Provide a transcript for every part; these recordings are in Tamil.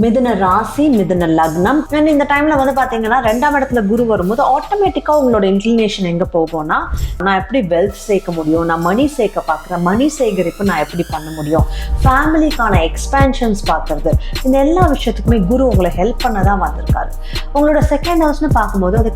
மிதுன ராசி, மிதுன லக்னம். அண்ட் இந்த டைம்ல வந்து பாத்தீங்கன்னா 2ஆம் இடத்துல குரு வரும்போது ஆட்டோமேட்டிக்கா உங்களோட இன்க்ளினேஷன் எங்க போகும்னா, நான் எப்படி வெல்த் சேர்க்க முடியும், நான் மணி சேர்க்க பாக்குறேன், மணி சேகரிப்பு நான் எப்படி பண்ண முடியும், ஃபேமிலிக்கான எக்ஸ்பேன்ஷன்ஸ் பாக்குறது, இந்த எல்லா விஷயத்துக்குமே குரு உங்களை ஹெல்ப் பண்ணதான் வந்திருக்காரு. உங்களோட செகண்ட் ஹவுஸ்னு பார்க்கும்போது அது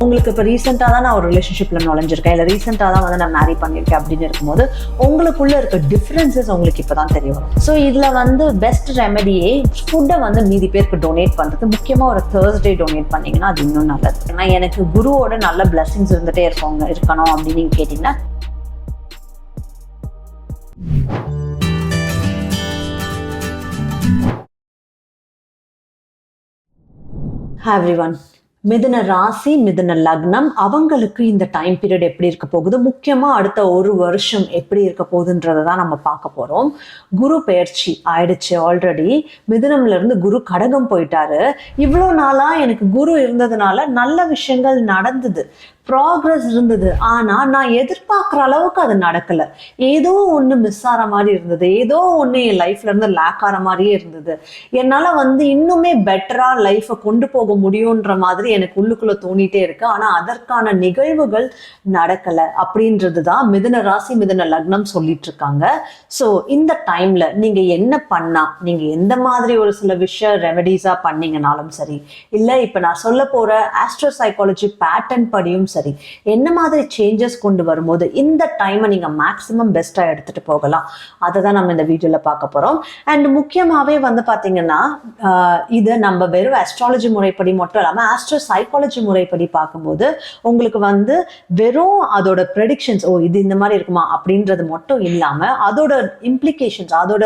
உங்களுக்கு இப்போ ரீசெண்டாக தான் நான் ஒரு ரிலேஷன்ஷிப்பில் நுழைஞ்சிருக்கேன், இல்லை ரீசெண்டாக தான் வந்து நான் மேரி பண்ணியிருக்கேன் அப்படின்னு இருக்கும்போது உங்களுக்குள்ள இருக்க டிஃப்ரென்சஸ் உங்களுக்கு இப்போ தான் தெரிய வரும். ஸோ இதில் வந்து பெஸ்ட் ரெமெடியே ஃபுட்டை வந்து மீதி பேருக்கு டொனேட் பண்ணுறது, முக்கியமாக ஒரு தேர்ஸ்டே டொனேட் பண்ணிங்கன்னா அது இன்னும் நல்லது. ஏன்னா எனக்கு குருவோட நல்ல பிளெஸிங்ஸ் இருந்துகிட்டே இருக்கணும் அப்படின்னு நீங்கள் கேட்டிங்கன்னா Hi everyone. மிதுன ராசி, மிதுன லக்னம், அவங்களுக்கு இந்த டைம் பீரியட் எப்படி இருக்க போகுது, முக்கியமா அடுத்த ஒரு வருஷம் எப்படி இருக்க போகுதுன்றதை தான் நம்ம பார்க்க போறோம். குரு பெயர்ச்சி ஆயிடுச்சு ஆல்ரெடி. மிதுனம்ல இருந்து குரு கடகம் போயிட்டாரு. இவ்வளோ நாளா எனக்கு குரு இருந்ததுனால நல்ல விஷயங்கள் நடந்தது, ப்ராக்ரஸ் இருந்தது. ஆனா நான் எதிர்பார்க்குற அளவுக்கு அது நடக்கல. ஏதோ ஒன்று மிஸ் ஆகிற மாதிரி இருந்தது, ஏதோ ஒன்று என் லைஃப்ல இருந்து லேக் ஆகிற மாதிரியே இருந்தது. என்னால் வந்து இன்னுமே பெட்டரா லைஃப்பை கொண்டு போக முடியுன்ற மாதிரி எனக்கு உள்ளுக்குள்ள தோணிட்டே இருக்கு. ஆனா அதற்கான நிகழ்வுகள் நடக்கல அப்படின்றது தான் மிதுன ராசி, மிதுன லக்னம் சொல்லிட்டு இருக்காங்க. ஸோ இந்த டைம்ல நீங்க என்ன பண்ணா, நீங்க எந்த மாதிரி ஒரு சில விஷயம் ரெமெடிஸா பண்ணீங்கனாலும் சரி, இல்லை இப்ப நான் சொல்ல போற ஆஸ்ட்ரோ சைக்காலஜி பேட்டர்ன் படியும் சரி, என்ன மாதிரி சேஞ்சஸ் கொண்டு வரும்போது இந்த டைமை நீங்க மேக்சிமம் பெஸ்டா எடுத்துட்டு போகலாம், அதை தான் நம்ம இந்த வீடியோல பார்க்க போறோம். அண்ட் முக்கியமாவே வந்து பாத்தீங்கன்னா இது நம்ம வெறும் அஸ்ட்ராலஜி முறைப்படி மட்டும் இல்லாம ஆஸ்ட்ரோ சைக்காலஜி முறைப்படி பார்க்கும்போது உங்களுக்கு வந்து வெறும் அதோட ப்ரெடிக்ஷன்ஸ், இது இந்த மாதிரி இருக்குமா அப்படின்றது மட்டும் இல்லாம அதோட இம்ப்ளிகேஷன்ஸ், அதோட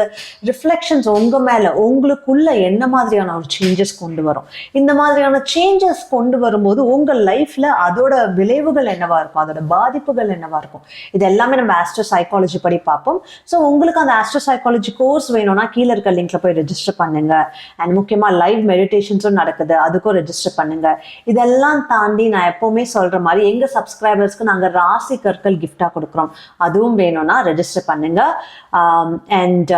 ரிஃப்ளெக்ஷன்ஸ் உங்க மேல, உங்களுக்குள்ள என்ன மாதிரியான ஒரு சேஞ்சஸ் கொண்டு வரும். இந்த மாதிரியான சேஞ்சஸ் கொண்டு வரும்போது உங்க லைஃப்ல அதோட விளைவுகள் என்னவா இருக்கும், அதோட பாதிப்புகள் என்னவா இருக்கும், இது எல்லாமே நம்ம ஆஸ்ட்ரோ சைக்காலஜி படி பார்ப்போம். ஸோ உங்களுக்கு அந்த ஆஸ்ட்ரோ சைக்காலஜி கோர்ஸ் வேணும்னா கீழே இருக்க லிங்க்ல போய் ரெஜிஸ்டர் பண்ணுங்க. அண்ட் முக்கியமா லைவ் மெடிடேஷன்ஸும் நடக்குது, அதுக்கும் ரெஜிஸ்டர் பண்ணுங்க. இதெல்லாம் தாண்டி நான் எப்பவுமே சொல்ற மாதிரி எங்க சப்ஸ்கிரைபர்ஸ்க்கு நாங்க ராசி கற்கள் கிஃப்டா கொடுக்குறோம், அதுவும் வேணும்னா ரெஜிஸ்டர் பண்ணுங்க. அண்ட்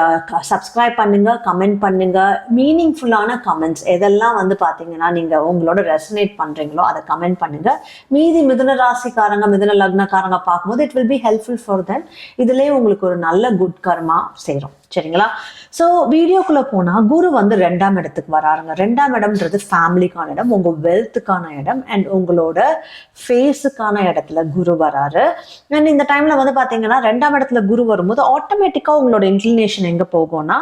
சப்ஸ்கிரைப் பண்ணுங்க, கமெண்ட் பண்ணுங்க, மீனிங்ஃபுல்லான கமெண்ட்ஸ் எதெல்லாம் வந்து பாத்தீங்கன்னா நீங்க உங்களோட ரெசனேட் பண்றீங்களோ அதை கமெண்ட் பண்ணுங்க. மீதி மிதுன ராசிக்காரங்க, மிதுன லக்னக்காரங்க பார்க்கும்போது it will be helpful for them. இதுலயே உங்களுக்கு ஒரு நல்ல குட் கர்மா சேரும். சரிங்களா? ஸோ வீடியோக்குள்ள போனா குரு வந்து 2ஆம் இடத்துக்கு வராருங்க. 2ஆம் இடம்ன்றது ஃபேமிலிக்கான இடம், உங்க வெல்த்துக்கான இடம், அண்ட் உங்களோட ஃபேஸுக்கான இடத்துல குரு வராரு. அண்ட் இந்த டைம்ல வந்து பாத்தீங்கன்னா 2ஆம் இடத்துல குரு வரும்போது ஆட்டோமேட்டிக்கா உங்களோட இன்க்ளினேஷன் எங்க போகும்னா,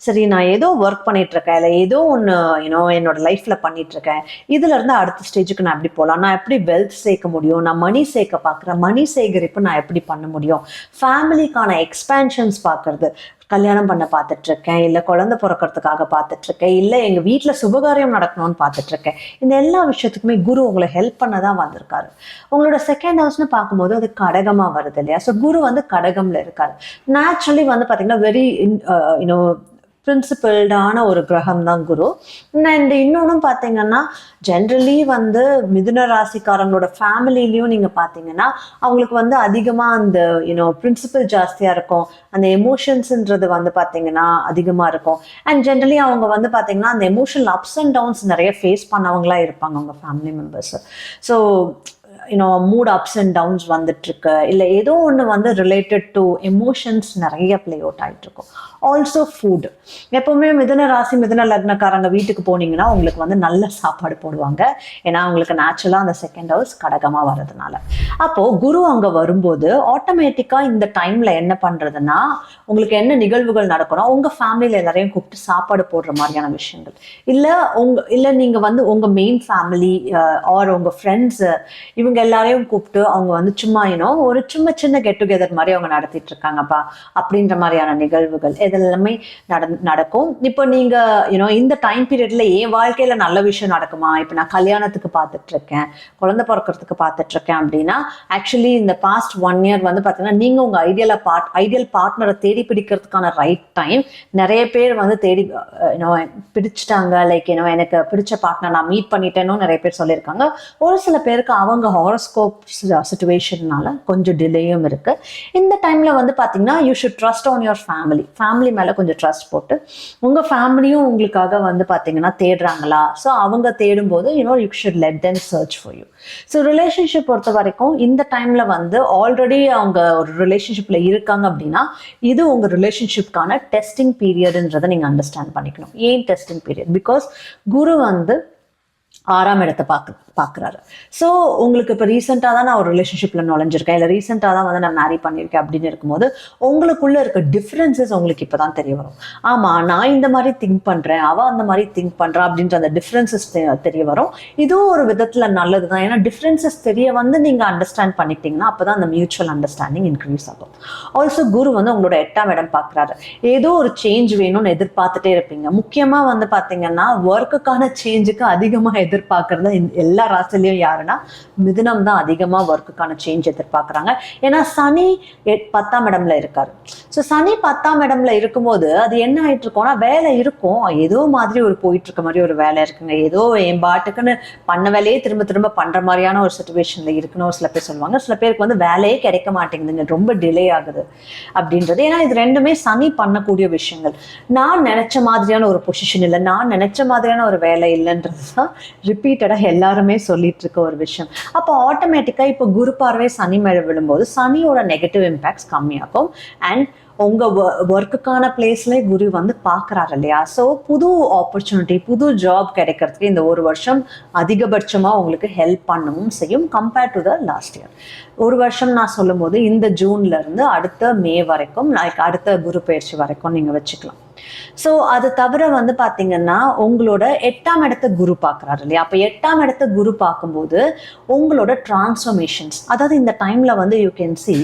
சரி நான் ஏதோ ஒர்க் பண்ணிட்டு இருக்கேன், இல்லை ஏதோ ஒன்று என்னோட லைஃப்ல பண்ணிட்டு இருக்கேன், இதுல இருந்து அடுத்த ஸ்டேஜுக்கு நான் எப்படி போகலாம், நான் எப்படி வெல்த் சேர்க்க முடியும், நான் மணி சேர்க்க பார்க்குறேன், மணி சேகரிப்பு நான் எப்படி பண்ண முடியும், ஃபேமிலிக்கான எக்ஸ்பேன்ஷன்ஸ் பார்க்கறது, கல்யாணம் பண்ண பார்த்துட்டு இருக்கேன், இல்லை குழந்தை பிறக்கிறதுக்காக பார்த்துட்டு இருக்கேன், இல்லை எங்க வீட்டில் சுபகாரியம் நடக்கணும்னு பார்த்துட்டு இருக்கேன். இந்த எல்லா விஷயத்துக்குமே குரு உங்களை ஹெல்ப் பண்ண தான் வந்திருக்காரு. உங்களோட செகண்ட் ஹவுஸ்னு பார்க்கும்போது அது கடகமா வருது இல்லையா? ஸோ குரு வந்து கடகம்ல இருக்காரு. நேச்சுரலி வந்து பார்த்தீங்கன்னா வெரி பிரின்சிபிள்டான ஒரு கிரகம் தான் குரு. அண்ட் இன்னொன்னும் பார்த்தீங்கன்னா ஜென்ரலி வந்து மிதுன ராசிக்காரங்களோட ஃபேமிலிலையும் நீங்க பார்த்தீங்கன்னா அவங்களுக்கு வந்து அதிகமாக அந்த பிரின்சிபல் ஜாஸ்தியா இருக்கும், அந்த எமோஷன்ஸ்ன்றது வந்து பார்த்தீங்கன்னா அதிகமாக இருக்கும். அண்ட் ஜென்ரலி அவங்க வந்து பார்த்தீங்கன்னா அந்த எமோஷனல் அப்ஸ் அண்ட் டவுன்ஸ் நிறைய ஃபேஸ் பண்ணவங்களா இருப்பாங்க அவங்க family members. So mood ups and downs வந்துட்டு இருக்கு, இல்லை ஏதோ ஒன்று வந்து ரிலேட்டட் டு எமோஷன்ஸ் நிறைய பிளே அவுட் ஆகிட்டு இருக்கும். ஆல்சோ ஃபுட், எப்பவுமே மிதுன ராசி, மிதுன லக்னக்காரங்க வீட்டுக்கு போனீங்கன்னா உங்களுக்கு வந்து நல்ல சாப்பாடு போடுவாங்க. ஏன்னா அவங்களுக்கு நேச்சுரலா அந்த செகண்ட் ஹவுஸ் கடகமா வர்றதுனால. அப்போ குரு அங்க வரும்போது ஆட்டோமேட்டிக்கா இந்த டைம்ல என்ன பண்றதுன்னா, உங்களுக்கு என்ன நிகழ்வுகள் நடக்கணும், உங்க ஃபேமிலியில எல்லாரையும் கூப்பிட்டு சாப்பாடு போடுற மாதிரியான விஷயங்கள், இல்ல நீங்க வந்து உங்க மெயின் ஃபேமிலி ஆர் உங்க ஃப்ரெண்ட்ஸ் இவங்க எல்லாரையும் கூப்பிட்டு அவங்க வந்து சும்மா ஒரு சின்ன கெட் டுகெதர் மாதிரி அவங்க நடத்திட்டு இருக்காங்கப்பா அப்படின்ற மாதிரியான நிகழ்வுகள் இதெல்லாமே நடக்கும். இப்போ நீங்க இந்த டைம் பீரியட்ல என் வாழ்க்கையில நல்ல விஷயம் நடக்குமா, இப்போ நான் கல்யாணத்துக்கு பார்த்துட்டு இருக்கேன், குழந்தை பிறக்கிறதுக்கு பார்த்துட்டு இருக்கேன் அப்படின்னா ஆக்சுவலி இந்த பாஸ்ட் 1 இயர் வந்து பார்த்தீங்கன்னா நீங்க உங்க ஐடியல் பார்ட்னரை தேடி பிடிக்கிறதுக்கான ரைட் டைம். நிறைய பேர் வந்து தேடி பிடிச்சிட்டாங்க, லைக் எனக்கு பிடிச்ச பார்ட்னர் நான் மீட் பண்ணிட்டேன்னு நிறைய பேர் சொல்லியிருக்காங்க. ஒரு சில பேருக்கு அவங்க ஹாரோஸ்கோப் சிச்சுவேஷன்னால கொஞ்சம் டிலேயும் இருக்கு. இந்த டைம்ல வந்து பார்த்தீங்கன்னா you should trust on your family family மேலே கொஞ்சம் ட்ரஸ்ட் போட்டு உங்கள் ஃபேமிலியும் உங்களுக்காக வந்து பார்த்தீங்கன்னா தேடுறாங்களா, ஸோ அவங்க தேடும்போது you should let them search for you. So relationship பொறுத்த வரைக்கும் இந்த டைமில் வந்து ஆல்ரெடி அவங்க ஒரு ரிலேஷன்ஷிப்பில் இருக்காங்க அப்படின்னா இது உங்கள் ரிலேஷன்ஷிப்கான டெஸ்டிங் பீரியடுன்றதை நீங்கள் அண்டர்ஸ்டாண்ட் பண்ணிக்கணும். ஏன் டெஸ்டிங் பீரியட்? பிகாஸ் குரு வந்து 6ஆம் இடத்தை பார்க்குறாரு. ஸோ உங்களுக்கு இப்போ ரீசெண்டாக தான் நான் ஒரு ரிலேஷன்ஷிப்பில் நுழைஞ்சிருக்கேன், இல்லை ரீசெண்டாக தான் வந்து நான் மேரி பண்ணியிருக்கேன் அப்படின்னு இருக்கும்போது உங்களுக்குள்ளே இருக்க டிஃப்ரென்சஸ் உங்களுக்கு இப்போ தான் தெரிய வரும். ஆமாம், நான் இந்த மாதிரி திங்க் பண்ணுறேன், அவள் அந்த மாதிரி திங்க் பண்ணுறா அப்படின்ற அந்த டிஃப்ரென்சஸ் தெரிய வரும். இதுவும் ஒரு விதத்தில் நல்லது தான். ஏன்னா டிஃப்ரென்சஸ் தெரிய வந்து நீங்கள் அண்டர்ஸ்டாண்ட் பண்ணிட்டீங்கன்னா அப்போ தான் அந்த மியூச்சுவல் அண்டர்ஸ்டாண்டிங் இன்க்ரீஸ் ஆகும். ஆல்சோ குரு வந்து உங்களோட 8ஆம் இடம் பார்க்குறாரு. ஏதோ ஒரு சேஞ்ச் வேணும்னு எதிர்பார்த்துட்டே இருப்பீங்க. முக்கியமாக வந்து பார்த்தீங்கன்னா ஒர்க்குக்கான சேஞ்சுக்கு அதிகமாக எதிர்பார்க்கறது எல்லா ராசிலையும் யாருன்னா மிதுனம் தான் அதிகமாக ஒர்க்குக்கான சேஞ்ச் எதிர்பார்க்குறாங்க. ஏன்னா சனி 10ஆம் இடம்ல இருக்காரு. ஸோ சனி 10ஆம் இடம்ல இருக்கும்போது அது என்ன ஆயிட்டு இருக்கோம்னா வேலை இருக்கும், ஏதோ மாதிரி ஒரு போயிட்டு இருக்க மாதிரி ஒரு வேலை இருக்குங்க, ஏதோ என் பாட்டுக்குன்னு பண்ண வேலையே திரும்ப திரும்ப பண்ற மாதிரியான ஒரு சுச்சுவேஷன்ல இருக்குன்னு சில பேர் சொல்லுவாங்க. சில பேருக்கு வந்து வேலையே கிடைக்க மாட்டேங்குதுங்க, ரொம்ப டிலே ஆகுது அப்படின்றது. ஏன்னா இது ரெண்டுமே சனி பண்ணக்கூடிய விஷயங்கள். நான் நினைச்ச மாதிரியான ஒரு பொசிஷன் இல்லை, நான் நினைச்ச மாதிரியான ஒரு வேலை இல்லைன்றது தான் ரிப்பீட்டடாக எல்லாருமே சொல்லிட்டு இருக்க ஒரு விஷயம். அப்போ ஆட்டோமேட்டிக்கா இப்போ குரு பார்வை சனி மேல விழும்போது சனியோட நெகட்டிவ் இம்பாக்ட்ஸ் கம்மியாகும். அண்ட் உங்க ஒர்க்குக்கான பிளேஸ்ல குரு வந்து பாக்குறாரு இல்லையா. ஸோ புது ஆப்பர்ச்சுனிட்டி, புது ஜாப் கிடைக்கிறதுக்கு இந்த ஒரு வருஷம் அதிகபட்சமா உங்களுக்கு ஹெல்ப் பண்ணவும் செய்யும் compared to the last year. ஒரு வருஷம் நான் சொல்லும் போது இந்த ஜூன்ல இருந்து அடுத்த மே வரைக்கும், அடுத்த குரு பயிற்சி வரைக்கும் நீங்க வச்சுக்கலாம். ஸோ அது தவிர வந்து பார்த்தீங்கன்னா உங்களோட 8ஆம் இடத்தை குரு பார்க்குறாரு இல்லையா. அப்போ 8ஆம் இடத்தை குரு பார்க்கும்போது உங்களோட டிரான்ஸ்ஃபர்மேஷன்ஸ், அதாவது இந்த டைம்ல வந்து யூ கேன் சி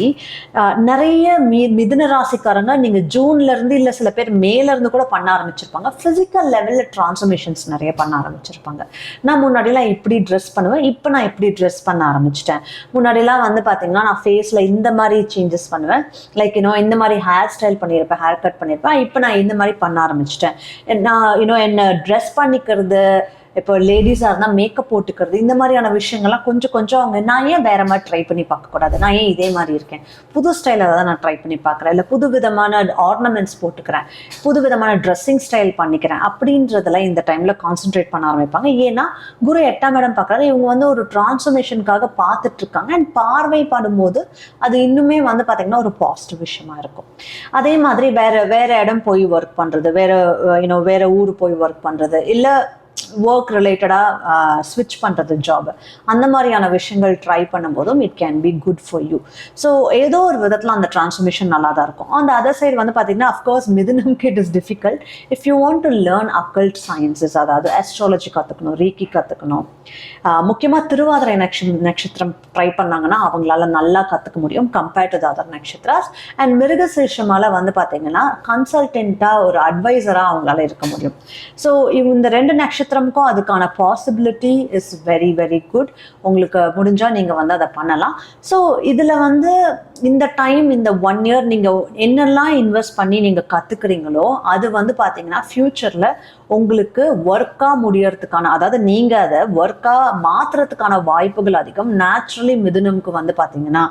நிறைய மிதுன ராசிக்காரங்க நீங்க ஜூன்ல இருந்து இல்லை சில பேர் மேல இருந்து கூட பண்ண ஆரம்பிச்சிருப்பாங்க. பிசிக்கல் லெவல்ல டிரான்ஸ்ஃபர்மேஷன்ஸ் நிறைய பண்ண ஆரம்பிச்சிருப்பாங்க. நான் முன்னாடிலாம் இப்படி ட்ரெஸ் பண்ணுவேன், இப்போ நான் இப்படி ட்ரெஸ் பண்ண ஆரம்பிச்சிட்டேன். முன்னாடிலாம் வந்து பார்த்தீங்கன்னா நான் ஃபேஸ்ல இந்த மாதிரி சேஞ்சஸ் பண்ணுவேன், லைக் இந்த மாதிரி ஹேர் ஸ்டைல் பண்ணியிருப்பேன், ஹேர் கட் பண்ணியிருப்பேன். இப்போ நான் இந்த மாதிரி பண்ண ஆரம்பிச்சிட்டேன். நான் என்ன ட்ரெஸ் பண்ணிக்கிறது, இப்போ லேடிஸாக இருந்தால் மேக்கப் போட்டுக்கிறது, இந்த மாதிரியான விஷயங்கள்லாம் கொஞ்சம் கொஞ்சம் அவங்க நான் ஏன் வேற மாதிரி ட்ரை பண்ணி பார்க்கக்கூடாது, நான் ஏன் இதே மாதிரி இருக்கேன், புது ஸ்டைலில் தான் நான் ட்ரை பண்ணி பார்க்குறேன், இல்லை புது விதமான ஆர்னமெண்ட்ஸ் போட்டுக்கிறேன், புது விதமான ட்ரெஸ்ஸிங் ஸ்டைல் பண்ணிக்கிறேன் அப்படின்றதெல்லாம் இந்த டைமில் கான்சென்ட்ரேட் பண்ண ஆரம்பிப்பாங்க. ஏன்னா குரு 8ஆம் இடம் பார்க்குறாரு. இவங்க வந்து ஒரு டிரான்ஸ்ஃபர்மேஷனுக்காக பார்த்துட்டு இருக்காங்க. அண்ட் பார்வை படும்போது அது இன்னுமே வந்து பார்த்தீங்கன்னா ஒரு பாசிட்டிவ் விஷயமா இருக்கும். அதே மாதிரி வேற இடம் போய் ஒர்க் பண்ணுறது, வேற ஊர் போய் ஒர்க் பண்ணுறது, இல்லை ஒர்க் ரிலேட்டடாக ஸ்விட்ச் பண்ணுறது ஜாப், அந்த மாதிரியான விஷயங்கள் ட்ரை பண்ணும்போதும் it can be good for you. So ஏதோ ஒரு விதத்தில் அந்த டிரான்ஸ்ஃபர்மேஷன் நல்லா தான் இருக்கும். அந்த அதர் சைடு வந்து பார்த்தீங்கன்னா அஃப்கோர்ஸ் மிதுனம்க்கு it is difficult if you want to learn occult sciences, அதாவது ஆஸ்ட்ராலஜி கற்றுக்கணும், ரீக்கி கற்றுக்கணும். முக்கியமாக திருவாதிரை நட்சத்திரம் ட்ரை பண்ணாங்கன்னா அவங்களால நல்லா கற்றுக்க முடியும் கம்பேர்ட் டு த அதர் நட்சத்திராஸ். அண்ட் மிருகசீர்ஷமால வந்து பார்த்தீங்கன்னா கன்சல்டென்ட்டாக ஒரு அட்வைசராக அவங்களால இருக்க முடியும். ஸோ இந்த 2 நட்சத்திரமுக்கும் அதுக்கான possibility is very very good. உங்களுக்கு முடிஞ்சா நீங்க வந்து அதை பண்ணலாம். ஸோ இதுல வந்து இந்த டைம், இந்த 1 இயர் நீங்க என்னெல்லாம் இன்வெஸ்ட் பண்ணி நீங்க கத்துக்கிறீங்களோ அது வந்து பாத்தீங்கன்னா ஃபியூச்சர்ல உங்களுக்கு ஒர்க்கா முடியறதுக்கான, அதாவது நீங்க அதை ஒர்க்கா மாத்துறதுக்கான வாய்ப்புகள் அதிகம். நேச்சுரலி மிதுனம்க்கு வந்து பாத்தீங்கன்னா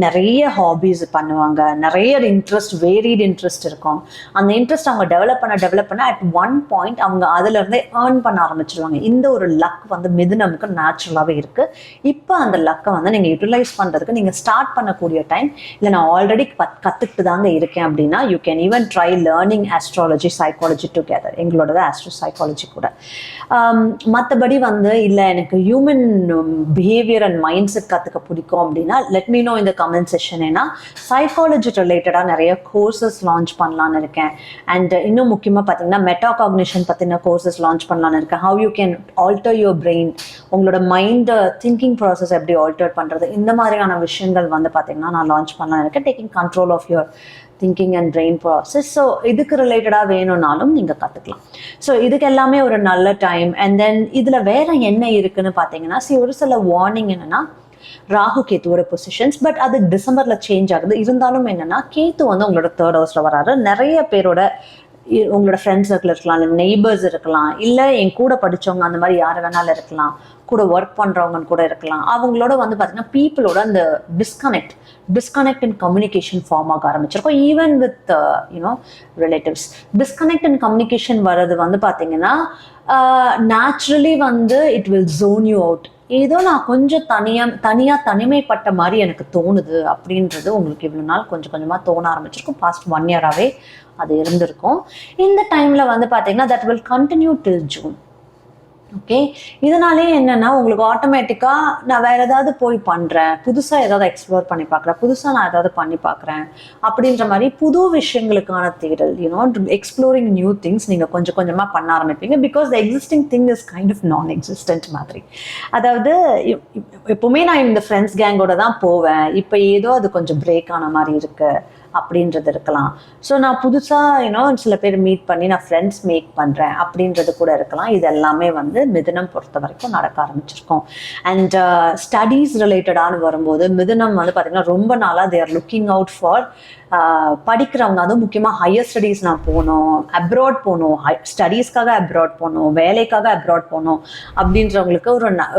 நிறைய ஹாபிஸ் பண்ணுவாங்க, நிறைய இன்ட்ரெஸ்ட், வேரிட் இன்ட்ரெஸ்ட் இருக்கும். அந்த இன்ட்ரெஸ்ட் அவங்க டெவலப் பண்ண அட் ஒன் பாயிண்ட் அவங்க அதுல இருந்தே ஏர்ன் பண்ண ஆரம்பிச்சிருவாங்க. இந்த ஒரு லக் வந்து மிதுனம்க்கு நேச்சுரலாவே இருக்கு. இப்போ அந்த லக்கை வந்து நீங்க யூட்டிலைஸ் பண்றதுக்கு நீங்க ஸ்டார்ட் பண்ணக்கூடிய டைம். இல்லை நான் ஆல்ரெடி கத்துக்கிட்டு தாங்க இருக்கேன் அப்படின்னா you can even try learning astrology, psychology together, எங்களோட ஆஸ்ட்ரோ சைக்காலஜி கூட. மற்றபடி வந்து இல்லை எனக்கு human behaviour and mind set கற்றுக்க பிடிக்கும் அப்படின்னா லெட் மீ நோ இந்த கமெண்ட் செஷன். ஏன்னா சைக்காலஜி ரிலேட்டடாக நிறைய கோர்சஸ் லான்ச் பண்ணலான்னு இருக்கேன். அண்ட் இன்னும் முக்கியமாக பார்த்தீங்கன்னா மெட்டாகாக்னிஷன் பற்றின கோர்சஸ் லான்ச் பண்ணலான்னு இருக்கேன். How you can alter your brain, உங்களோட மைண்ட் திங்கிங் ப்ராசஸ் எப்படி ஆல்டர் பண்ணுறது, இந்த மாதிரியான விஷயங்கள் வந்து பார்த்தீங்கன்னா நான் லான்ச் பண்ணலான்னு இருக்கேன். Taking control of your thinking and brain process. So இதுக்கு ரிலேட்டடாக வேணும்னாலும் நீங்கள் கற்றுக்கலாம். ஸோ இதுக்கு எல்லாமே ஒரு நல்ல டைம். அண்ட் தென் இதில் வேற என்ன இருக்குன்னு பார்த்தீங்கன்னா ஒரு சில வார்னிங் என்னன்னா ராகு கேத்துவோட பொசிஷன்ஸ், பட் அது டிசம்பர்ல சேஞ்ச் ஆகுது. இருந்தாலும் என்னன்னா கேத்து வந்து உங்களோட 3rd ஹவுஸ்ல வராரு. நிறைய பேரோட உங்களோட ஃப்ரெண்ட்ஸ் சர்க்கிள் இருக்கலாம், இல்லை நெய்பர்ஸ் இருக்கலாம், இல்லை என் கூட படித்தவங்க அந்த மாதிரி யார் வேணாலும் இருக்கலாம், கூட ஒர்க் பண்ணுறவங்கன்னு கூட இருக்கலாம். அவங்களோட வந்து பார்த்தீங்கன்னா பீப்புளோட அந்த டிஸ்கனெக்ட் இன் கம்யூனிகேஷன் ஃபார்ம் ஆக ஆரம்பிச்சிருக்கோம். Even with you know relatives disconnect in communication வர்றது வந்து பார்த்தீங்கன்னா நேச்சுரலி வந்து it will zone you out. ஏதோ நான் கொஞ்சம் தனிமைப்பட்ட மாதிரி எனக்கு தோணுது அப்படின்றது உங்களுக்கு இவ்வளோ நாள் கொஞ்சம் கொஞ்சமாக தோண ஆரம்பிச்சிருக்கும். பாஸ்ட் 1 இயராகவே அது இருந்திருக்கும். இந்த டைமில் வந்து பார்த்தீங்கன்னா that will continue till June. Okay, இதனாலே என்னன்னா உங்களுக்கு ஆட்டோமேட்டிக்காக நான் வேற ஏதாவது போய் பண்ணுறேன், புதுசாக ஏதாவது எக்ஸ்ப்ளோர் பண்ணி பார்க்குறேன், புதுசாக நான் ஏதாவது பண்ணி பார்க்குறேன் அப்படின்ற மாதிரி புது விஷயங்களுக்கான தேடல், யூனோ எக்ஸ்ப்ளோரிங் நியூ திங்ஸ் நீங்கள் கொஞ்சம் கொஞ்சமாக பண்ண ஆரம்பிப்பீங்க. Because the existing thing is kind of non existent மாதிரி. அதாவது எப்போவுமே நான் இந்த ஃப்ரெண்ட்ஸ் கேங்கோட தான் போவேன், இப்போ ஏதோ அது கொஞ்சம் பிரேக் ஆன மாதிரி இருக்கு அப்படின்றது இருக்கலாம். ஸோ நான் புதுசாக யூனோ சில பேர் மீட் பண்ணி நான் ஃப்ரெண்ட்ஸ் மேக் பண்ணுறேன் அப்படின்றது கூட இருக்கலாம். இது எல்லாமே வந்து மிதுனம் பொறுத்த வரைக்கும் நடக்க ஆரம்பிச்சிருக்கோம். அண்ட் ஸ்டடீஸ் ரிலேட்டடானு வரும்போது மிதுனம் வந்து பார்த்திங்கன்னா ரொம்ப நாளாக they are looking out for படிக்கிறவங்க, அதுவும் முக்கியமாக ஹையர் ஸ்டடீஸ் நான் போகணும், அப்ராட் போகணும், ஸ்டடீஸ்க்காக அப்ராட் போகணும், வேலைக்காக அப்ராட் போகணும் அப்படின்றவங்களுக்கு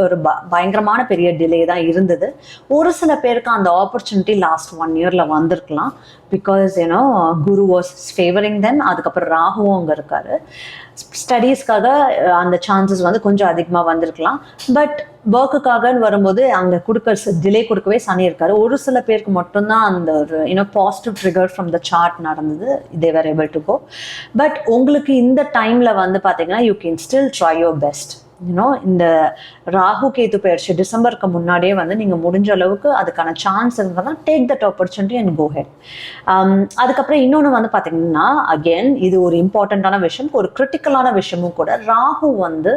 ஒரு பயங்கரமான பெரிய டிலே தான் இருந்தது. ஒரு சில பேருக்கு அந்த ஆப்பர்ச்சுனிட்டி லாஸ்ட் 1 இயரில் வந்திருக்கலாம். Because you know Guru was favouring them. அதுக்கப்புறம் ராகுவும் அங்கே இருக்காரு. ஸ்டடீஸ்க்காக அந்த சான்சஸ் வந்து கொஞ்சம் அதிகமாக வந்திருக்கலாம். பட் ஒர்க்குக்காகன்னு வரும்போது அங்கே டிலே கொடுக்கவே சனி இருக்காரு. ஒரு சில பேருக்கு மட்டும்தான் அந்த ஒரு positive trigger from the chart நடந்தது. They were able to go. But உங்களுக்கு இந்த டைமில் வந்து பார்த்தீங்கன்னா you can still try your best. இந்த ராகு கேது பயிற்சி டிசம்பருக்கு முன்னாடியே வந்து நீங்கள் முடிஞ்ச அளவுக்கு அதுக்கான சான்ஸ் இருந்தால் take that opportunity and go head. அதுக்கப்புறம் இன்னொன்று வந்து பார்த்தீங்கன்னா அகெயின் இது ஒரு இம்பார்ட்டண்ட்டான விஷயம், ஒரு கிரிட்டிக்கலான விஷயமும் கூட. ராகு வந்து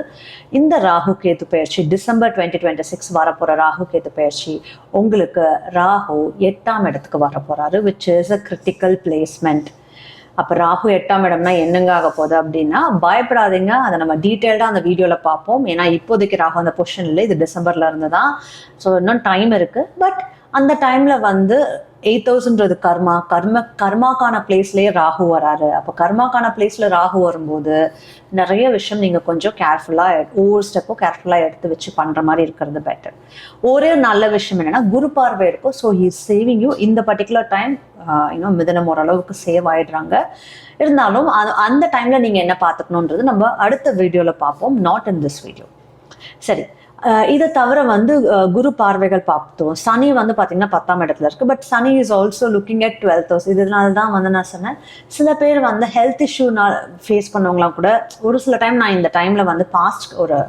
இந்த ராகு கேது பயிற்சி டிசம்பர் 2026 வரப்போகிற ராகு கேது பயிற்சி உங்களுக்கு ராகு 8ஆம் இடத்துக்கு வரப்போகிறாரு, which is a critical placement. அப்போ ராகு 8ஆம் இடம்னா என்னங்க ஆக போகுது அப்படின்னா பயப்படாதீங்க, அதை நம்ம டீட்டெயில்டாக அந்த வீடியோவில் பார்ப்போம். ஏன்னா இப்போதைக்கு ராகு அந்த பொசிஷன் இல்லை, இது டிசம்பர்ல இருந்து தான். ஸோ இன்னும் டைம் இருக்கு. பட் அந்த டைம்ல வந்து 8000ன்றது கர்மாக்கான பிளேஸ்லேயே ராகு வராரு. அப்போ கர்மாக்கான பிளேஸ்ல ராகு வரும்போது நிறைய விஷயம் நீங்கள் கொஞ்சம் கேர்ஃபுல்லாக ஒவ்வொரு ஸ்டெப்பும் கேர்ஃபுல்லாக எடுத்து வச்சு பண்ணுற மாதிரி இருக்கிறது பெட்டர். ஒரே நல்ல விஷயம் என்னன்னா குரு பார்வை இருக்கும். ஸோ ஹீஸ் சேவிங் யூ இந்த பர்டிகுலர் டைம். மிதுனம் ஓரளவுக்கு சேவ் ஆயிடுறாங்க. இருந்தாலும் அந்த டைம்ல நீங்க என்ன பார்த்துக்கணுன்றது நம்ம அடுத்த வீடியோவில் பார்ப்போம், நாட் இன் திஸ் வீடியோ. சரி, இதை தவிர வந்து குரு பார்வைகள் பார்த்தோம். சனி வந்து பார்த்தீங்கன்னா 10ஆம் இடத்துல இருக்கு. But Shani is also looking at 12th house. இதனால தான் வந்து நான் சொன்னேன், சில பேர் வந்து ஹெல்த் இஷ்யூ ஃபேஸ் பண்ணவங்களாம் கூட ஒரு சில டைம் நான் இந்த டைம்ல வந்து பாஸ்ட் ஒரு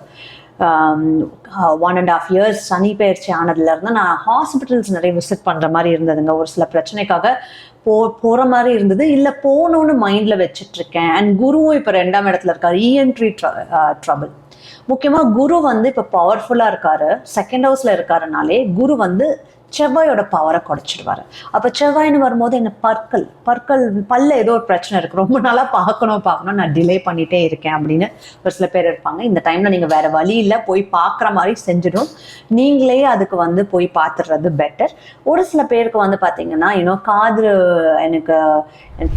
1.5 years சனி பயிற்சி ஆனதுல இருந்து நான் ஹாஸ்பிட்டல்ஸ் நிறைய விசிட் பண்ற மாதிரி இருந்ததுங்க. ஒரு சில பிரச்சனைக்காக போற மாதிரி இருந்தது, இல்லை போகணும்னு மைண்ட்ல வச்சுட்டு இருக்கேன். அண்ட் குருவும் இப்போ 2ஆம் இடத்துல இருக்காரு, இஎன்ட்ரி ட்ரபிள். முக்கியமா குரு வந்து இப்போ பவர்ஃபுல்லா இருக்காரு, 2nd ஹவுஸ்ல இருக்காருனாலே குரு வந்து செவ்வாயோட பவரை குறைச்சிடுவாரு. அப்போ செவ்வாயின்னு வரும்போது என்ன பல்ல ஏதோ ஒரு பிரச்சனை இருக்கு, ரொம்ப நாளா பார்க்கணும் நான் டிலே பண்ணிட்டே இருக்கேன் அப்படின்னு ஒரு சில பேர் இருப்பாங்க. இந்த டைம்ல நீங்க வேற வழி இல்லை, போய் பார்க்குற மாதிரி செஞ்சிடும், நீங்களே அதுக்கு வந்து போய் பார்த்துடுறது பெட்டர். ஒரு சில பேருக்கு வந்து பார்த்தீங்கன்னா காது எனக்கு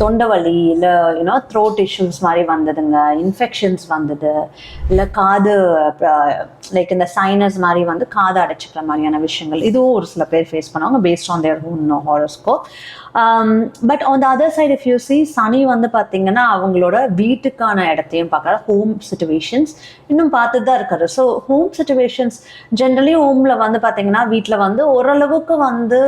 தொண்டை வலி இல்லை த்ரோட் இஷ்யூஸ் மாதிரி வந்ததுங்க, இன்ஃபெக்ஷன்ஸ் வந்தது, இல்லை காது லைக் இந்த சைனஸ் மாதிரி வந்து காது அடைச்சிக்கிற மாதிரியான விஷயங்கள், இதுவும் ஒரு சில பேர் ஃபேஸ் பண்ணுவாங்க based on their own horoscope. But on the other side if you see Shani வந்து பார்த்தீங்கன்னா அவங்களோட வீட்டுக்கான இடத்தையும் பார்க்குற ஹோம் சிச்சுவேஷன்ஸ் இன்னும் பார்த்துட்டு தான் இருக்காரு. ஸோ ஹோம் சிச்சுவேஷன்ஸ் ஜென்ரலி ஹோமில் வந்து பார்த்தீங்கன்னா வீட்டில் வந்து ஓரளவுக்கு வந்து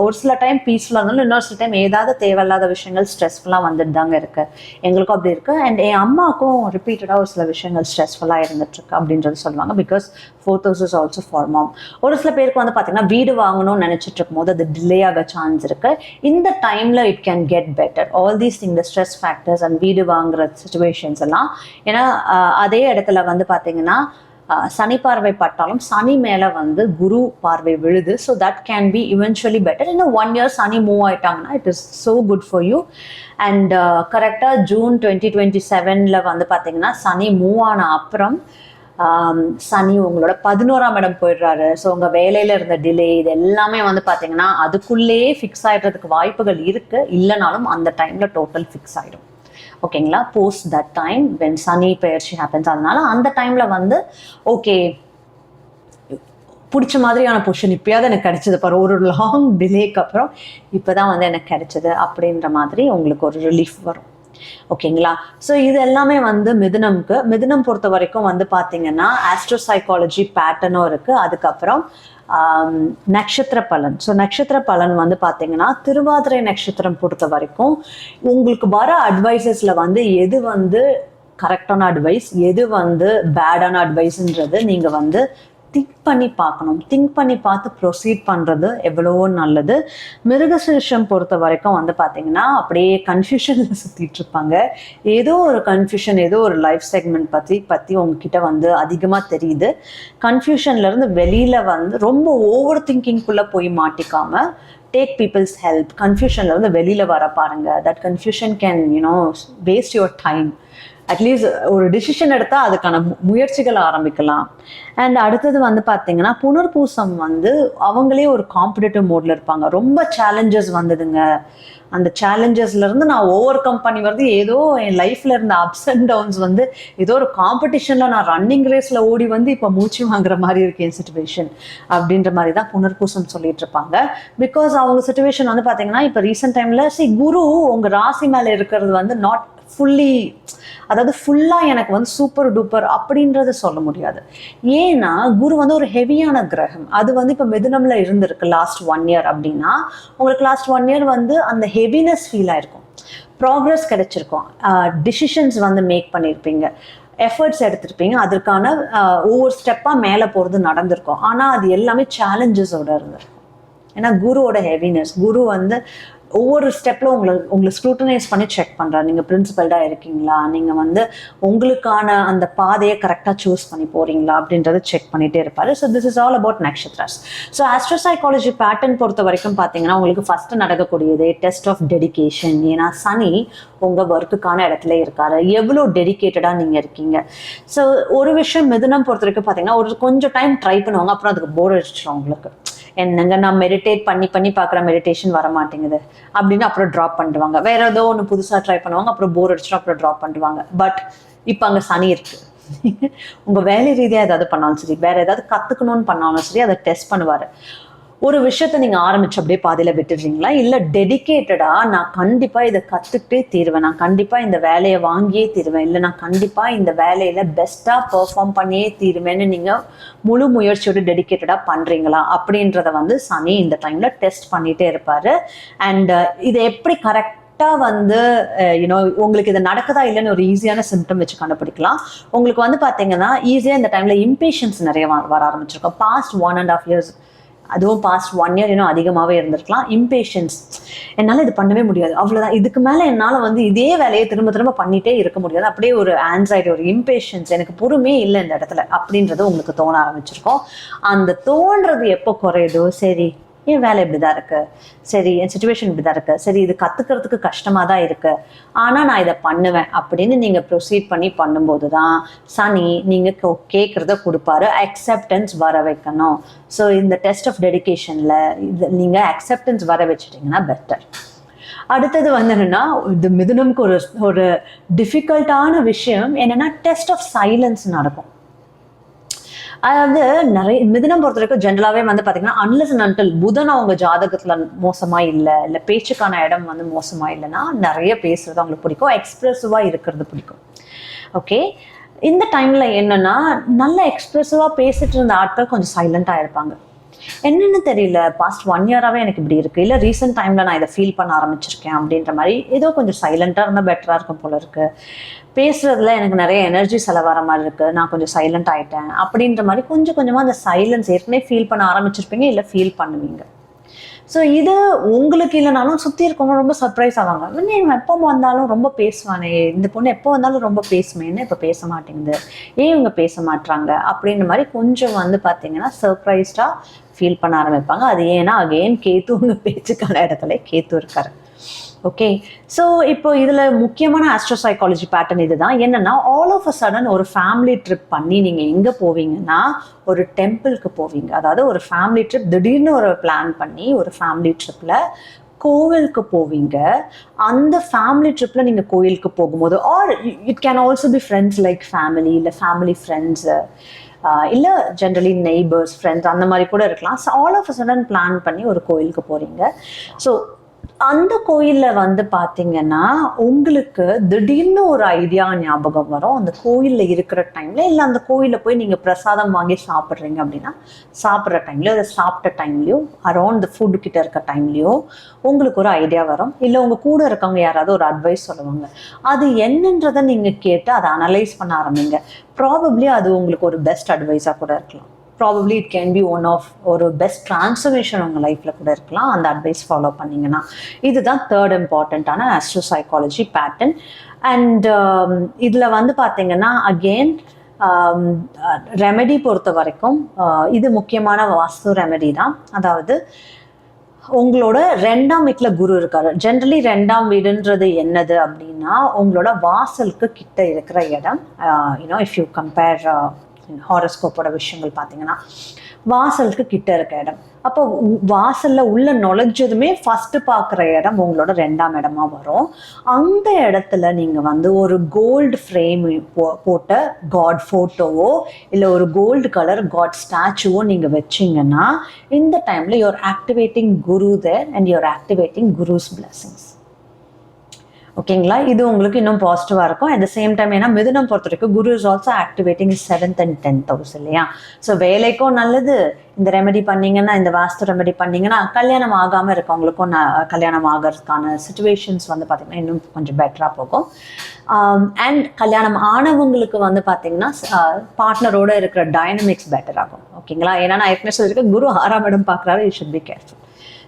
ஒரு சில டைம் பீஸ்ஃபுல்லாக இருந்தாலும் இன்னொரு சில டைம் ஏதாவது தேவையில்லாத விஷயங்கள் ஸ்ட்ரெஸ்ஃபுல்லாக வந்துட்டு தாங்க இருக்கு. எங்களுக்கும் அப்படி இருக்கு. அண்ட் என் அம்மாவுக்கும் ரிப்பீட்டடாக ஒரு சில விஷயங்கள் ஸ்ட்ரெஸ்ஃபுல்லாக இருந்துட்டு இருக்கு அப்படின்றது சொல்லுவாங்க. Because 4th house is also for mom. ஒரு சில பேருக்கு வந்து பார்த்தீங்கன்னா வீடு வாங்கணும்னு நினைச்சிட்டு இருக்கும் போது அது டிலே ஆக சான்ஸ் இருக்கு. இந்த டைம்ல it can get better. All these thing, the stress factors and வீடு வாங்குற சிச்சுவேஷன்ஸ் எல்லாம். ஏன்னா அதே இடத்துல வந்து பார்த்தீங்கன்னா சனி பார்வை பட்டாலும் சனி மேல வந்து குரு பார்வை விழுது. So that can be eventually better. இன்னும் 1 year சனி மூவ் ஆயிட்டாங்கன்னா it is so good for you. And கரெக்டாக ஜூன் 2027 வந்து பார்த்தீங்கன்னா சனி மூவ் ஆன அப்புறம் சனி உங்களோட 11ஆம் இடம் போயிடுறாரு. ஸோ உங்கள் வேலையில் இருந்த டிலே இது எல்லாமே வந்து பார்த்தீங்கன்னா அதுக்குள்ளேயே ஃபிக்ஸ் ஆகிடுறதுக்கு வாய்ப்புகள் இருக்குது. இல்லைனாலும் அந்த டைமில் டோட்டல் ஃபிக்ஸ் ஆகிடும். ஓகேங்களா. போஸ்ட் தட் டைம் வென் சனி பெயர்ச்சி ஹேப்பன்ஸ். அதனால அந்த டைம்ல வந்து ஓகே பிடிச்ச மாதிரியான பொசிஷன் இப்பயாவது எனக்கு கிடைச்சது பாரு, ஒரு லாங் டிலேக்கு அப்புறம் இப்போதான் வந்து எனக்கு கிடைச்சது அப்படின்ற மாதிரி உங்களுக்கு ஒரு ரிலீஃப் வரும். ஓகேங்களா. ஸோ இது எல்லாமே வந்து மிதுனம் பொறுத்த வரைக்கும் வந்து பார்த்தீங்கன்னா ஆஸ்ட்ரோ சைக்காலஜி பேட்டர்னும் இருக்கு. அதுக்கப்புறம் நட்சத்திர பலன். ஸோ நட்சத்திர பலன் வந்து பார்த்தீங்கன்னா திருவாதிரை நட்சத்திரம் பொறுத்த வரைக்கும் உங்களுக்கு வர அட்வைசஸ்ல வந்து எது வந்து கரெக்டான அட்வைஸ், எது வந்து பேடான அட்வைஸ்ன்றது நீங்க வந்து திங்க் பண்ணி பார்க்கணும். திங்க் பண்ணி பார்த்து ப்ரொசீட் பண்ணுறது எவ்வளவோ நல்லது. மிருகசீரிஷம் பொறுத்த வரைக்கும் வந்து பார்த்தீங்கன்னா அப்படியே கன்ஃபியூஷனில் சுற்றிட்டு இருப்பாங்க. ஏதோ ஒரு கன்ஃபியூஷன், ஏதோ ஒரு லைஃப் செக்மெண்ட் பற்றி உங்ககிட்ட வந்து அதிகமாக தெரியுது. கன்ஃபியூஷன்லேருந்து வெளியில் வந்து ரொம்ப ஓவர் திங்கிங்குள்ளே போய் மாட்டிக்காமல் டேக் பீப்புள்ஸ் ஹெல்ப். கன்ஃபியூஷன்லேருந்து வெளியில் வர பாருங்கள். That confusion can waste your time. At least ஒரு டிசிஷன் எடுத்தால் அதுக்கான முயற்சிகள் ஆரம்பிக்கலாம். அண்ட் அடுத்தது வந்து பார்த்தீங்கன்னா புனர்பூசம் வந்து அவங்களே ஒரு காம்படிட்டிவ் மோடில் இருப்பாங்க. ரொம்ப சேலஞ்சஸ் வந்ததுங்க, அந்த சேலஞ்சஸ்லேருந்து நான் ஓவர் கம் பண்ணி வருது. ஏதோ என் லைஃப்பில் இருந்த அப்ஸ் அண்ட் டவுன்ஸ் வந்து ஏதோ ஒரு காம்படிஷனில் நான் ரன்னிங் ரேஸில் ஓடி வந்து இப்போ மூச்சு வாங்குற மாதிரி இருக்கு என் சுச்சுவேஷன் அப்படின்ற மாதிரி தான் புனர்பூசம் சொல்லிட்டு இருப்பாங்க. பிகாஸ் அவங்க சுச்சுவேஷன் வந்து பார்த்தீங்கன்னா இப்போ ரீசெண்ட் டைமில் குரு உங்கள் ராசி மேலே இருக்கிறது வந்து நாட் ஃபுல்லி, அதாவது ஃபுல்லாக எனக்கு வந்து சூப்பர் டூப்பர் அப்படின்றத சொல்ல முடியாது. ஏன்னா குரு வந்து ஒரு ஹெவியான கிரகம். அது வந்து இப்போ மிதுனம்ல இருந்திருக்கு லாஸ்ட் 1 இயர் அப்படின்னா உங்களுக்கு லாஸ்ட் 1 இயர் வந்து அந்த ஹெவினஸ் ஃபீல் ஆயிருக்கும். ப்ராக்ரஸ் கிடைச்சிருக்கும், டிசிஷன்ஸ் வந்து மேக் பண்ணியிருப்பீங்க, எஃபர்ட்ஸ் எடுத்திருப்பீங்க, அதற்கான ஒவ்வொரு ஸ்டெப்பாக மேலே போகிறது நடந்திருக்கும். ஆனால் அது எல்லாமே சேலஞ்சஸோட இருந்திருக்கும். ஏன்னா குருவோட ஹெவினஸ், குரு வந்து ஒவ்வொரு ஸ்டெப்பில் உங்களை ஸ்க்ரூட்டனைஸ் பண்ணி செக் பண்ணுறாரு. நீங்கள் பிரின்சிபல்டாக இருக்கீங்களா, நீங்கள் வந்து உங்களுக்கான அந்த பாதையை கரெக்டாக சூஸ் பண்ணி போகிறீங்களா அப்படின்றத செக் பண்ணிகிட்டே இருப்பார். So this is all about நக்ஷத்ராஸ். ஸோ ஆஸ்ட்ரோ சைக்காலஜி பேட்டர்ன் பொறுத்த வரைக்கும் பார்த்தீங்கன்னா உங்களுக்கு ஃபஸ்ட்டு நடக்கக்கூடியது டெஸ்ட் ஆஃப் டெடிகேஷன். ஏன்னா சனி உங்கள் ஒர்க்குக்கான இடத்துல இருக்காரு, எவ்வளோ டெடிக்கேட்டடாக நீங்கள் இருக்கீங்க. ஸோ ஒரு விஷயம் மிதுனம் பொறுத்த வரைக்கும் பார்த்தீங்கன்னா ஒரு கொஞ்சம் டைம் ட்ரை பண்ணுவாங்க, அப்புறம் அதுக்கு போர் அடிச்சிடும் உங்களுக்கு. என்னங்க நான் மெடிடேட் பண்ணி பார்க்குற மெடிடேஷன் வர மாட்டேங்குது அப்படின்னு அப்புறம் ட்ராப் பண்ணிடுவாங்க. வேற ஏதோ ஒன்று புதுசாக ட்ரை பண்ணுவாங்க, அப்புறம் போர் அடிச்சிடும், அப்புறம் ட்ராப் பண்ணிடுவாங்க. பட் இப்போ அங்கே சனி இருக்கு. உங்கள் வேலை ரீதியாக ஏதாவது பண்ணாலும் சரி, வேற ஏதாவது கற்றுக்கணும்னு பண்ணாலும் சரி, அதை டெஸ்ட் பண்ணுவார். ஒரு விஷயத்த நீங்கள் ஆரம்பிச்சு அப்படியே பாதியில் விட்டுடுறீங்களா, இல்லை டெடிக்கேட்டடாக நான் கண்டிப்பாக இதை கற்றுக்கிட்டே தீருவேன், நான் கண்டிப்பாக இந்த வேலையை வாங்கியே தீருவேன், இல்லை நான் கண்டிப்பாக இந்த வேலையில் பெஸ்ட்டாக பெர்ஃபார்ம் பண்ணியே தீருவேன்னு நீங்கள் முழு முயற்சியோடு டெடிக்கேட்டடாக பண்ணுறீங்களா அப்படின்றத வந்து சனி இந்த டைமில் டெஸ்ட் பண்ணிகிட்டே இருப்பார். அண்ட் இதை எப்படி கரெக்டாக வந்து உங்களுக்கு இது நடக்குதா இல்லைன்னு ஒரு ஈஸியான சிம்டம் வச்சு கண்டுபிடிக்கலாம். உங்களுக்கு வந்து பார்த்தீங்கன்னா ஈஸியாக இந்த டைமில் இம்பேஷன்ஸ் நிறைய வர ஆரம்பிச்சிருக்கோம். பாஸ்ட் 1.5 இயர்ஸ், அதுவும் பாஸ்ட் 1 இயர் இன்னும் அதிகமாகவே இருந்திருக்கலாம். இம்பேஷன்ஸ், என்னால் இது பண்ணவே முடியாது, அவ்வளோதான், இதுக்கு மேலே என்னால் வந்து இதே வேலையை திரும்ப திரும்ப பண்ணிகிட்டே இருக்க முடியாது, அப்படியே ஒரு ஆன்சைட்டி, ஒரு இம்பேஷன்ஸ், எனக்கு பொறுமையே இல்லை இந்த இடத்துல அப்படின்றது உங்களுக்கு தோண ஆரம்பிச்சிருக்கோம். அந்த தோன்றது எப்போ குறையுதோ, சரி என் வேலை இப்படி தான் இருக்கு, சரி என் சுச்சுவேஷன் இப்படி தான் இருக்கு, சரி இது கற்றுக்கிறதுக்கு கஷ்டமாக தான் இருக்கு, ஆனால் நான் இதை பண்ணுவேன் அப்படின்னு நீங்கள் ப்ரொசீட் பண்ணி பண்ணும்போது தான் சனி நீங்கள் கேட்குறத கொடுப்பாரு. அக்செப்டன்ஸ் வர வைக்கணும். ஸோ இந்த டெஸ்ட் ஆஃப் டெடிகேஷனில் இது நீங்கள் அக்செப்டன்ஸ் வர வச்சுட்டிங்கன்னா பெட்டர். அடுத்தது வந்து என்னன்னா, இது மிதுனம்க்கு ஒரு டிஃபிகல்ட்டான விஷயம் என்னன்னா டெஸ்ட் ஆஃப் சைலன்ஸ் நடக்கும். அதாவது நிறைய மிதுனம் பொறுத்த வரைக்கும் ஜென்ரலாகவே வந்து பார்த்தீங்கன்னா அன்லஸ் அண்ட் அன்டில் புதன் அவங்க ஜாதகத்தில் மோசமாக இல்லை பேச்சுக்கான இடம் வந்து மோசமாக இல்லைன்னா நிறைய பேசுறது அவங்களுக்கு பிடிக்கும், எக்ஸ்பிரசிவாக இருக்கிறது பிடிக்கும். ஓகே, இந்த டைமில் என்னன்னா நல்ல எக்ஸ்பிரசிவாக பேசிட்டு இருந்த ஆட்கள் கொஞ்சம் சைலண்ட்டாக இருப்பாங்க. என்னன்னு தெரியல, பாஸ்ட் 1 இயராகவே எனக்கு இப்படி இருக்கு, இல்லை ரீசெண்ட் டைமில் நான் இதை ஃபீல் பண்ண ஆரம்பிச்சிருக்கேன் அப்படின்ற மாதிரி ஏதோ கொஞ்சம் சைலண்ட்டாக இருந்தால் பெட்டராக இருக்கும் போல இருக்கு. பேசுறதுல எனக்கு நிறைய எனர்ஜி செலவாகிற மாதிரி இருக்கு, நான் கொஞ்சம் சைலண்ட் ஆகிட்டேன் அப்படின்ற மாதிரி கொஞ்சம் கொஞ்சமாக அந்த சைலன்ஸ் ஏற்கனவே ஃபீல் பண்ண ஆரம்பிச்சிருப்பீங்க, இல்லை ஃபீல் பண்ணுவீங்க. ஸோ இது உங்களுக்கு இல்லைனாலும் சுற்றி இருக்கவங்க ரொம்ப சர்ப்ரைஸ் ஆவாங்க. இவன் எப்போ வந்தாலும் ரொம்ப பேசுவானே, இந்த பொண்ணு எப்போ வந்தாலும் ரொம்ப பேசுமேன்னு இப்போ பேச மாட்டேங்குது, ஏன் இவங்க பேச மாட்டாங்க அப்படின்ற மாதிரி கொஞ்சம் வந்து பார்த்தீங்கன்னா சர்ப்ரைஸ்டாக ஃபீல் பண்ண ஆரம்பிப்பாங்க. அது ஏன்னா அகெயின் கேத்து உங்கள் பேச்சுக்கான இடத்துல கேத்து இருக்காரு. ஓகே, ஸோ இப்போ இதில் முக்கியமான ஆஸ்ட்ரோ சைக்காலஜி பேட்டர்ன் இதுதான். என்னன்னா ஆல் ஆஃப் அ சடன் ஒரு ஃபேமிலி ட்ரிப் பண்ணி நீங்கள் எங்கே போவீங்கன்னா ஒரு டெம்பிளுக்கு போவீங்க. அதாவது ஒரு ஃபேமிலி ட்ரிப் திடீர்னு ஒரு பிளான் பண்ணி ஒரு ஃபேமிலி ட்ரிப்பில் கோவிலுக்கு போவீங்க. அந்த ஃபேமிலி ட்ரிப்ல நீங்க கோயிலுக்கு போகும்போது, or it can also be friends like family, இல்லை ஃபேமிலி ஃப்ரெண்ட்ஸ், இல்லை ஜென்ரலி நெய்பர்ஸ் ஃப்ரெண்ட்ஸ் அந்த மாதிரி கூட இருக்கலாம். So all of a sudden plan பண்ணி ஒரு கோயிலுக்கு போறீங்க. ஸோ அந்த கோயிலில் வந்து பார்த்தீங்கன்னா உங்களுக்கு திடீர்னு ஒரு ஐடியா ஞாபகம் வரும். அந்த கோயிலில் இருக்கிற டைமில், இல்லை அந்த கோயிலில் போய் நீங்கள் பிரசாதம் வாங்கி சாப்பிட்றீங்க அப்படின்னா சாப்பிட்ற டைம்லையோ, அதை சாப்பிட்ட டைம்லையோ, அரௌண்ட் த ஃபுட்டு கிட்ட இருக்க டைம்லையோ உங்களுக்கு ஒரு ஐடியா வரும். இல்லை உங்கள் கூட இருக்கவங்க யாராவது ஒரு அட்வைஸ் சொல்லுவாங்க. அது என்னன்றதை நீங்கள் கேட்டு அதை அனலைஸ் பண்ண ஆரம்பிங்க. ப்ராபப்ளி அது உங்களுக்கு ஒரு பெஸ்ட் அட்வைஸாக கூட இருக்கலாம். Probably it can be one of ஒரு பெஸ்ட் ட்ரான்ஸ்ஃபர்மேஷன் உங்கள் லைஃப்பில் கூட இருக்கலாம், அந்த அட்வைஸ் ஃபாலோ பண்ணிங்கன்னா. இதுதான் தேர்ட் இம்பார்ட்டண்ட்டான ஆஸ்ட்ரோ சைக்காலஜி பேட்டர்ன். அண்ட் இதில் வந்து பார்த்தீங்கன்னா அகெயின் ரெமெடி பொறுத்த வரைக்கும் இது முக்கியமான வாஸ்து ரெமெடி தான். அதாவது உங்களோட 2ஆம் வீட்டுல குரு இருக்காரு. ஜென்ரலி 2ஆம் வீடுன்றது என்னது அப்படின்னா உங்களோட வாசலுக்கு கிட்ட இருக்கிற இடம். யூனோ இஃப் யூ கம்பேர் ஹாரோஸ்கோப்போட விஷயங்கள் பார்த்தீங்கன்னா வாசலுக்கு கிட்ட இருக்க இடம். அப்போ வாசல்ல உள்ள நுழைஞ்சதுமே ஃபர்ஸ்ட் பார்க்குற இடம் உங்களோட 2ஆம் இடமா வரும். அந்த இடத்துல நீங்க வந்து ஒரு கோல்டு ஃப்ரேம் போட்ட காட் ஃபோட்டோவோ இல்லை ஒரு கோல்டு கலர் காட் ஸ்டாச்சுவோ நீங்க வச்சிங்கன்னா இந்த டைம்ல you're activating Guru there and you're activating Guru's blessings. ஓகேங்களா? இது உங்களுக்கு இன்னும் பாசிட்டிவாக இருக்கும். அட் த சேம் டைம் ஏன்னா மிதுனம் பொறுத்த வரைக்கும் Guru is also activating 7th and 10th house இல்லையா? ஸோ வேலைக்கும் நல்லது. இந்த ரெமெடி பண்ணீங்கன்னா, இந்த வாஸ்து ரெமெடி பண்ணீங்கன்னா கல்யாணம் ஆகாமல் இருக்கவங்களுக்கும் கல்யாணம் ஆகிறதுக்கான சுச்சுவேஷன்ஸ் வந்து பார்த்தீங்கன்னா இன்னும் கொஞ்சம் பெட்டராக போகும். அண்ட் கல்யாணம் ஆனவங்களுக்கு வந்து பார்த்தீங்கன்னா பார்ட்னரோட இருக்கிற டைனமிக்ஸ் பெட்டர் ஆகும். ஓகேங்களா? ஏன்னா நான் ஏற்கனவே சொல்லியிருக்கேன், குரு 6ஆம் இடம் பார்க்குறாரு, you should be careful.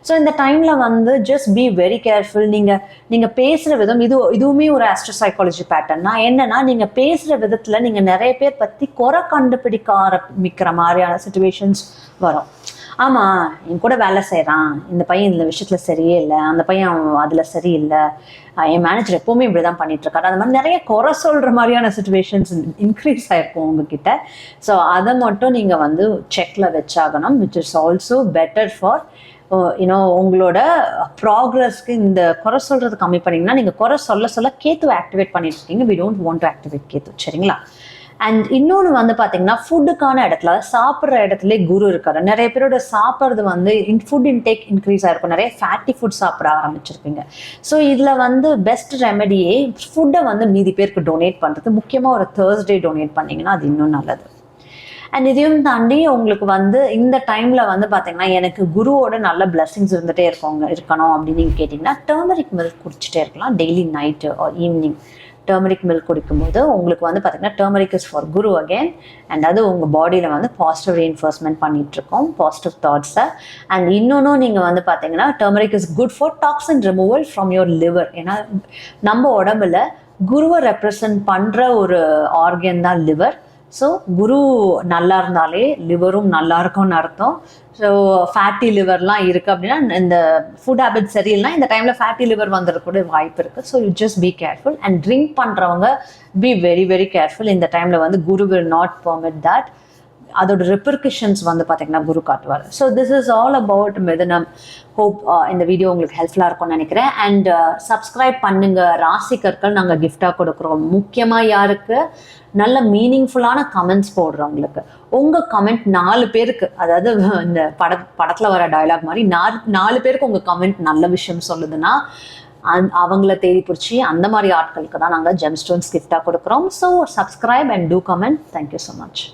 So இந்த டைமில் வந்து ஜஸ்ட் பி வெரி கேர்ஃபுல். நீங்கள் பேசுகிற விதம், இதுவுமே ஒரு ஆஸ்ட்ரோ சைக்காலஜி பேட்டர்னா என்னன்னா, நீங்கள் பேசுகிற விதத்தில் நீங்கள் நிறைய பேர் பற்றி குறை கண்டுபிடிக்க ஆரம்பிக்கிற மாதிரியான சுச்சுவேஷன்ஸ் வரும். ஆமாம், என் கூட வேலை செய்கிறான், இந்த பையன் இந்த விஷயத்தில் சரியே இல்லை, அந்த பையன் அதில் சரியில்லை, என் மேனேஜர் எப்போவுமே இப்படி தான் பண்ணிகிட்ருக்காரு, அந்த மாதிரி நிறைய குறை சொல்கிற மாதிரியான சுச்சுவேஷன்ஸ் இன்க்ரீஸ் ஆகிருக்கும் உங்ககிட்ட. ஸோ அதை மட்டும் நீங்கள் வந்து செக்கில் வச்சாகணும், which is also better for உங்களோட ப்ராக்ரஸ்க்கு. இந்த குறை சொல்றது கம்மி பண்ணிங்கன்னா நீங்கள் குறை சொல்ல கேத்து ஆக்டிவேட் பண்ணிட்டு இருக்கீங்க. We don't want to activate Ketu. சரிங்களா? அண்ட் இன்னொன்று வந்து பார்த்தீங்கன்னா ஃபுட்டுக்கான இடத்துல, சாப்பிட்ற இடத்துல குரு இருக்காரு. நிறைய பேரோட சாப்பிட்றது வந்து ஃபுட் இன்டேக் இன்க்ரீஸ் ஆகிருக்கும், நிறைய ஃபேட்டி ஃபுட் சாப்பிட ஆரம்பிச்சிருப்பீங்க. ஸோ இதில் வந்து பெஸ்ட் ரெமெடியே ஃபுட்டை வந்து மீதி பேருக்கு டொனேட் பண்ணுறது. முக்கியமாக ஒரு Thursday டொனேட் பண்ணிங்கன்னா அது இன்னும் நல்லது. அண்ட் இதையும் தாண்டி உங்களுக்கு வந்து இந்த டைம்ல வந்து பார்த்தீங்கன்னா எனக்கு குருவோட நல்ல பிளெஸிங்ஸ் இருந்துகிட்டே இருக்கணும் அப்படின்னு நீங்கள் கேட்டிங்கன்னா டர்மரிக் மில்க் குடிச்சிட்டே இருக்கலாம். Daily night or evening turmeric milk குடிக்கும்போது உங்களுக்கு வந்து பார்த்தீங்கன்னா turmeric is for Guru again. And அது உங்கள் பாடியில் வந்து பாசிட்டிவ் ரீஎன்ஃபோர்ஸ்மெண்ட் பண்ணிகிட்ருக்கோம், பாசிட்டிவ் தாட்ஸை. அண்ட் இன்னொன்றும் நீங்கள் வந்து பார்த்தீங்கன்னா turmeric is good for toxin removal from your liver. ஏன்னா நம்ம உடம்புல குருவை ரெப்ரசன்ட் பண்ணுற ஒரு ஆர்கன் தான் லிவர். ஸோ குரு நல்லா இருந்தாலே லிவரும் நல்லா இருக்கும்னு அர்த்தம். ஸோ ஃபேட்டி லிவர்லாம் இருக்குது அப்படின்னா இந்த ஃபுட் ஹேபிட் சரியில்லைனா இந்த டைமில் ஃபேட்டி லிவர் வந்துடக்கூடிய வாய்ப்பு இருக்குது. So you just be careful. And drink பண்ணுறவங்க பி வெரி வெரி கேர்ஃபுல். இந்த டைமில் வந்து குரு வில் நாட் பெர்மிட் தட். அதோட ரெப்பர்கஷன்ஸ் வந்து பார்த்தீங்கன்னா குரு காட்டுவார். So this is all about மிதுனம். ஹோப் இந்த வீடியோ உங்களுக்கு ஹெல்ப்ஃபுல்லாக இருக்கும்னு நினைக்கிறேன். அண்ட் சப்ஸ்கிரைப் பண்ணுங்க. ராசி கற்கள் நாங்கள் கிஃப்டாக கொடுக்குறோம். முக்கியமாக யாருக்கு? நல்ல மீனிங்ஃபுல்லான கமெண்ட்ஸ் போடுறவங்களுக்கு. உங்கள் கமெண்ட் 4 பேருக்கு, அதாவது இந்த படத்தில் வர டயலாக் மாதிரி 4 பேருக்கு உங்கள் கமெண்ட் நல்ல விஷயம் சொல்லுதுன்னா அவங்கள தேடி பிடிச்சி அந்த மாதிரி ஆட்களுக்கு தான் நாங்கள் ஜெம்ஸ்டோன்ஸ் கிஃப்டாக கொடுக்குறோம். So subscribe and do comment. Thank you so much.